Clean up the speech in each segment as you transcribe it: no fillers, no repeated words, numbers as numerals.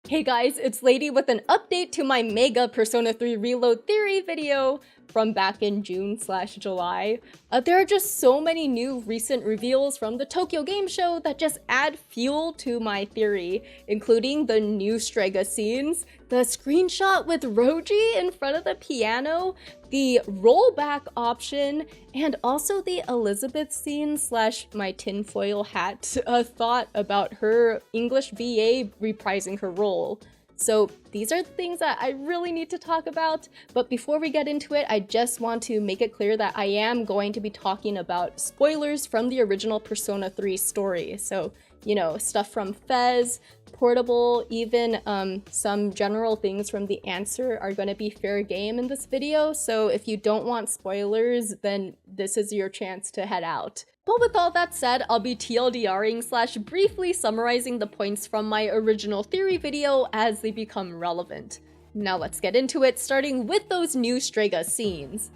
Hey guys, it's Lady with an update to my mega Persona 3 Reload theory video from back in June/July. There are just so many new recent reveals from the Tokyo Game Show that just add fuel to my theory, including the new Strega scenes, the screenshot with Ryoji in front of the piano, the rollback option, and also the Elizabeth scene / my tinfoil hat thought about her English VA reprising her role. So these are the things that I really need to talk about, but before we get into it, I just want to make it clear that I am going to be talking about spoilers from the original Persona 3 story. So, you know, stuff from Fez, Portable, even some general things from the answer are going to be fair game in this video, so if you don't want spoilers, then this is your chance to head out. But with all that said, I'll be TLDRing / briefly summarizing the points from my original theory video as they become relevant. Now let's get into it, starting with those new Strega scenes.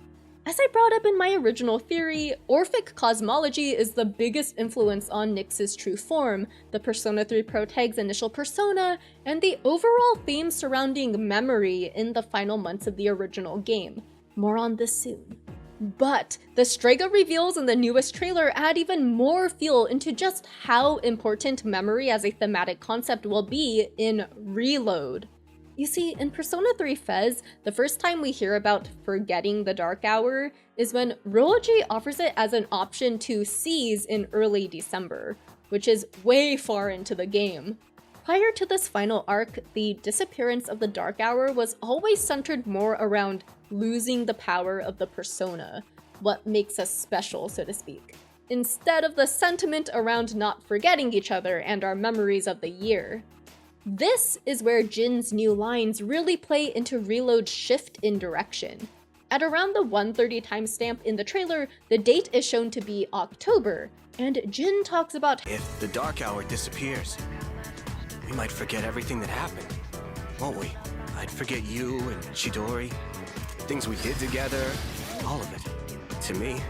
As I brought up in my original theory, Orphic cosmology is the biggest influence on Nyx's true form, the Persona 3 protag's initial persona, and the overall theme surrounding memory in the final months of the original game. More on this soon. But the Strega reveals in the newest trailer add even more fuel into just how important memory as a thematic concept will be in Reload. You see, in Persona 3 Fez, the first time we hear about forgetting the Dark Hour is when Ryoji offers it as an option to seize in early December, which is way far into the game. Prior to this final arc, the disappearance of the Dark Hour was always centered more around losing the power of the persona, what makes us special, so to speak, instead of the sentiment around not forgetting each other and our memories of the year. This is where Jin's new lines really play into Reload's shift in direction. At around the 1:30 timestamp in the trailer, the date is shown to be October, and Jin talks about if the Dark Hour disappears, we might forget everything that happened, won't we? I'd forget you and Chidori, things we did together, all of it. To me,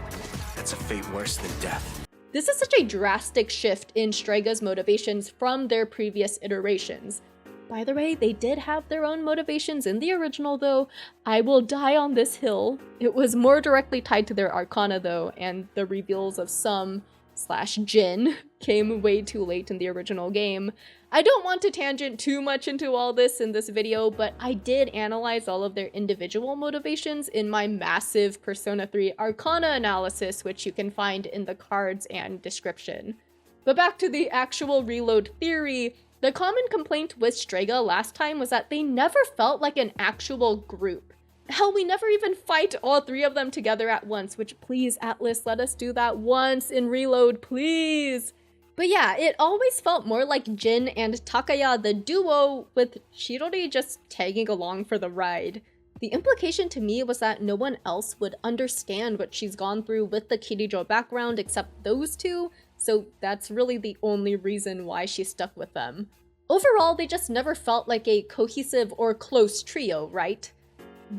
that's a fate worse than death. This is such a drastic shift in Strega's motivations from their previous iterations. By the way, they did have their own motivations in the original though. I will die on this hill. It was more directly tied to their arcana though, and the reveals of some / Jin came way too late in the original game. I don't want to tangent too much into all this in this video, but I did analyze all of their individual motivations in my massive Persona 3 Arcana analysis, which you can find in the cards and description. But back to the actual Reload theory, the common complaint with Strega last time was that they never felt like an actual group. Hell, we never even fight all three of them together at once, which please, Atlus, let us do that once in Reload, please! But yeah, it always felt more like Jin and Takaya the duo, with Chidori just tagging along for the ride. The implication to me was that no one else would understand what she's gone through with the Kirijo background except those two, so that's really the only reason why she stuck with them. Overall, they just never felt like a cohesive or close trio, right?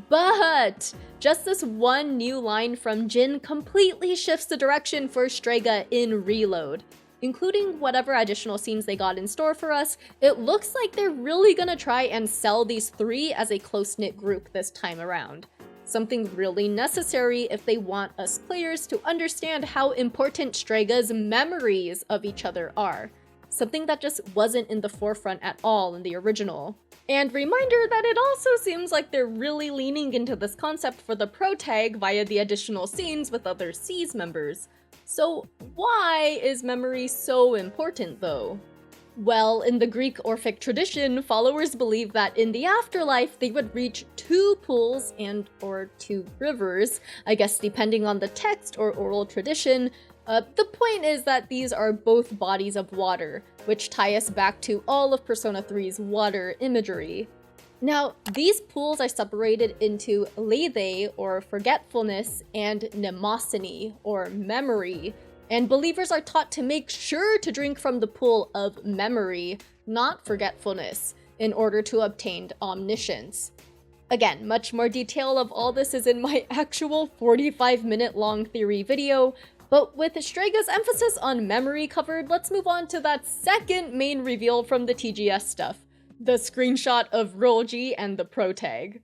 But just this one new line from Jin completely shifts the direction for Strega in Reload. Including whatever additional scenes they got in store for us, it looks like they're really gonna try and sell these three as a close-knit group this time around. Something really necessary if they want us players to understand how important Strega's memories of each other are. Something that just wasn't in the forefront at all in the original. And reminder that it also seems like they're really leaning into this concept for the protag via the additional scenes with other SEES members. So why is memory so important though? Well, in the Greek Orphic tradition, followers believe that in the afterlife they would reach two pools or two rivers, I guess depending on the text or oral tradition. The point is that these are both bodies of water, which tie us back to all of Persona 3's water imagery. Now, these pools are separated into lethe, or forgetfulness, and mnemosine, or memory, and believers are taught to make sure to drink from the pool of memory, not forgetfulness, in order to obtain omniscience. Again, much more detail of all this is in my actual 45-minute long theory video, but with Strega's emphasis on memory covered, let's move on to that second main reveal from the TGS stuff. The screenshot of Ryoji and the protag.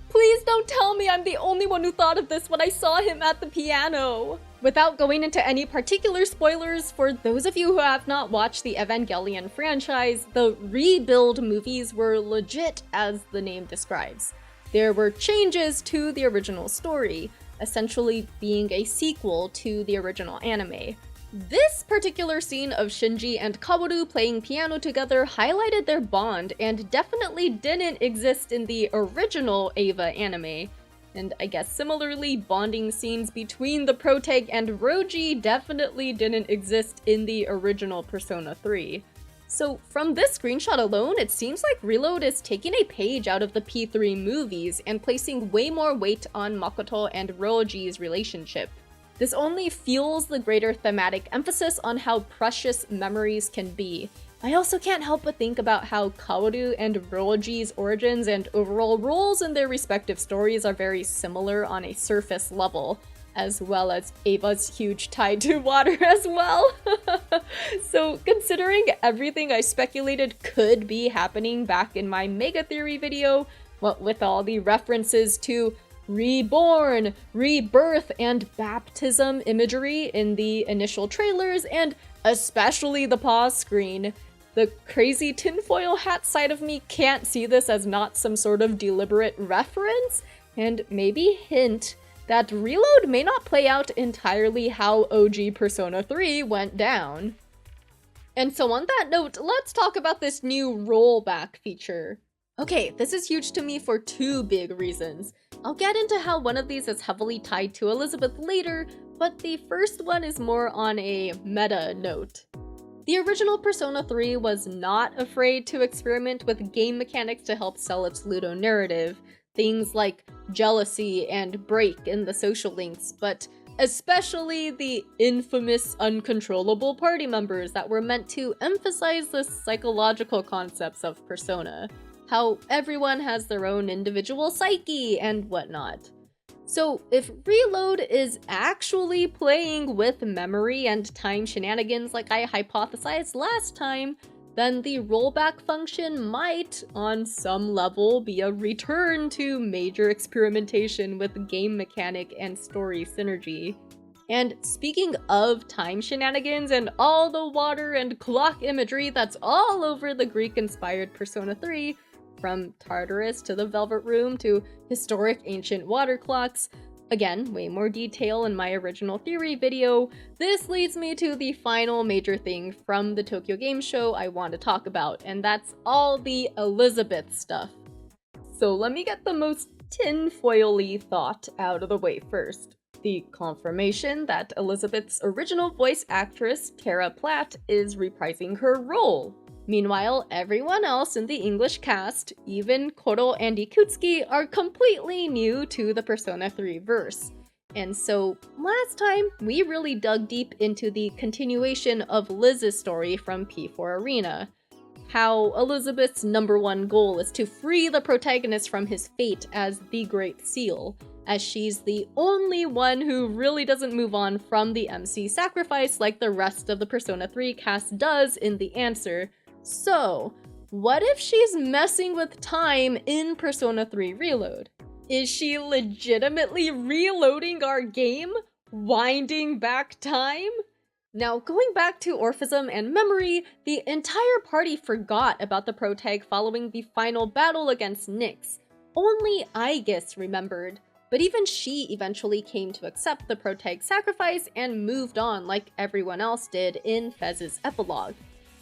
Please don't tell me I'm the only one who thought of this when I saw him at the piano! Without going into any particular spoilers, for those of you who have not watched the Evangelion franchise, the rebuild movies were legit as the name describes. There were changes to the original story, essentially being a sequel to the original anime. This particular scene of Shinji and Kaworu playing piano together highlighted their bond and definitely didn't exist in the original Eva anime. And I guess similarly, bonding scenes between the protag and Ryoji definitely didn't exist in the original Persona 3. So from this screenshot alone, it seems like Reload is taking a page out of the P3 movies and placing way more weight on Makoto and Ryoji's relationship. This only fuels the greater thematic emphasis on how precious memories can be. I also can't help but think about how Kaworu and Ryoji's origins and overall roles in their respective stories are very similar on a surface level, as well as Ava's huge tie to water as well. So considering everything I speculated could be happening back in my Mega Theory video, what with all the references to reborn, rebirth, and baptism imagery in the initial trailers, and especially the pause screen, the crazy tinfoil hat side of me can't see this as not some sort of deliberate reference, and maybe hint that Reload may not play out entirely how OG Persona 3 went down. And so on that note, let's talk about this new rollback feature. Okay, this is huge to me for two big reasons. I'll get into how one of these is heavily tied to Elizabeth later, but the first one is more on a meta note. The original Persona 3 was not afraid to experiment with game mechanics to help sell its ludonarrative, things like jealousy and break in the social links, but especially the infamous uncontrollable party members that were meant to emphasize the psychological concepts of Persona, how everyone has their own individual psyche and whatnot. So if Reload is actually playing with memory and time shenanigans like I hypothesized last time, then the rollback function might, on some level, be a return to major experimentation with game mechanic and story synergy. And speaking of time shenanigans and all the water and clock imagery that's all over the Greek-inspired Persona 3, from Tartarus to the Velvet Room to historic ancient water clocks, again, way more detail in my original theory video, this leads me to the final major thing from the Tokyo Game Show I want to talk about, and that's all the Elizabeth stuff. So let me get the most tinfoil-y thought out of the way first. The confirmation that Elizabeth's original voice actress, Tara Platt, is reprising her role. Meanwhile, everyone else in the English cast, even Koro and Ikutsuki, are completely new to the Persona 3 verse. And so, last time, we really dug deep into the continuation of Liz's story from P4 Arena. How Elizabeth's #1 goal is to free the protagonist from his fate as the Great Seal, as she's the only one who really doesn't move on from the MC sacrifice like the rest of the Persona 3 cast does in the answer. So, what if she's messing with time in Persona 3 Reload? Is she legitimately reloading our game? Winding back time? Now, going back to Orphism and memory, the entire party forgot about the protag following the final battle against Nyx. Only Aegis remembered, but even she eventually came to accept the protag sacrifice and moved on like everyone else did in Fez's epilogue.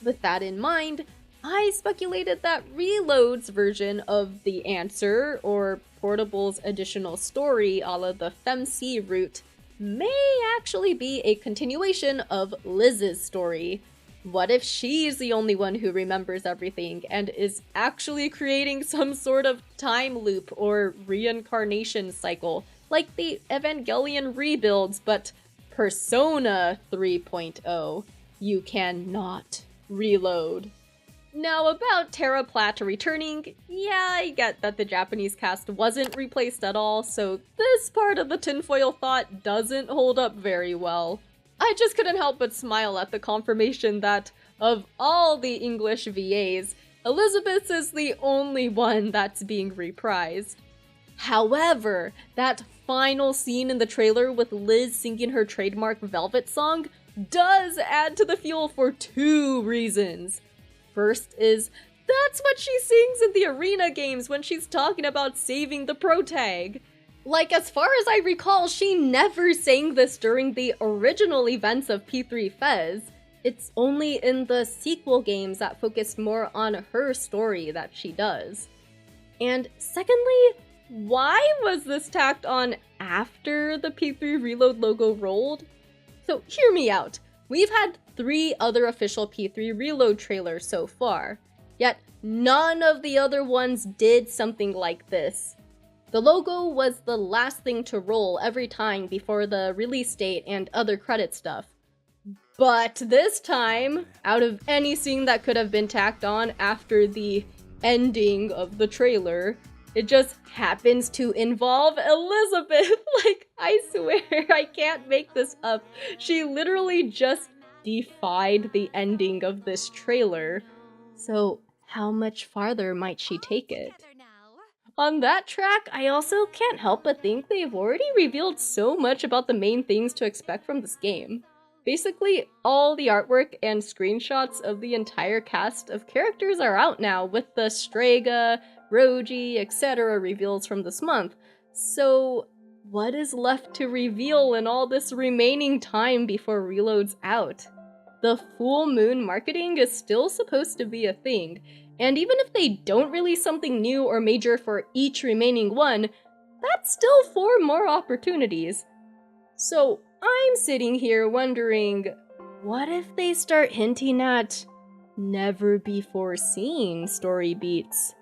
With that in mind, I speculated that Reload's version of the answer, or Portable's additional story a la the FemC route, may actually be a continuation of Liz's story. What if she's the only one who remembers everything and is actually creating some sort of time loop or reincarnation cycle, like the Evangelion rebuilds, but Persona 3.0? You cannot reload. Now, about Tara Platt returning, yeah, I get that the Japanese cast wasn't replaced at all, so this part of the tinfoil thought doesn't hold up very well. I just couldn't help but smile at the confirmation that, of all the English VAs, Elizabeth's is the only one that's being reprised. However, that final scene in the trailer with Liz singing her trademark Velvet song does add to the fuel for 2 reasons. First is, that's what she sings in the arena games when she's talking about saving the protag. Like, as far as I recall, she never sang this during the original events of P3 Fez. It's only in the sequel games that focus more on her story that she does. And secondly, why was this tacked on after the P3 Reload logo rolled? So hear me out. We've had 3 other official P3 Reload trailers so far, yet none of the other ones did something like this. The logo was the last thing to roll every time before the release date and other credit stuff. But this time, out of any scene that could have been tacked on after the ending of the trailer, it just happens to involve Elizabeth. Like, I swear, I can't make this up. She literally just defied the ending of this trailer. So how much farther might she take it? On that track, I also can't help but think they've already revealed so much about the main things to expect from this game. Basically, all the artwork and screenshots of the entire cast of characters are out now, with the Strega, RYOJI, etc. reveals from this month. So what is left to reveal in all this remaining time before Reload's out? The full moon marketing is still supposed to be a thing, and even if they don't release something new or major for each remaining one, that's still 4 more opportunities. So I'm sitting here wondering, what if they start hinting at never before seen story beats?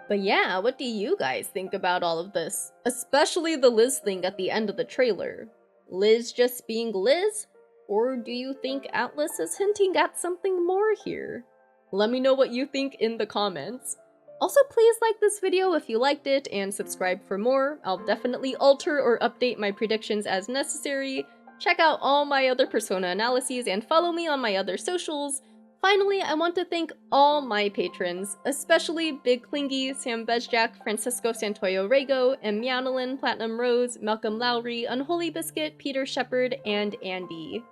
But yeah, what do you guys think about all of this? Especially the Liz thing at the end of the trailer. Liz just being Liz? Or do you think Atlus is hinting at something more here? Let me know what you think in the comments. Also, please like this video if you liked it and subscribe for more. I'll definitely alter or update my predictions as necessary. Check out all my other Persona analyses and follow me on my other socials. Finally, I want to thank all my patrons, especially Big Clingy, Sam Bezjak, Francisco Santoyo Rego, M. Mianolin, Platinum Rose, Malcolm Lowry, Unholy Biscuit, Peter Shepard, and Andy.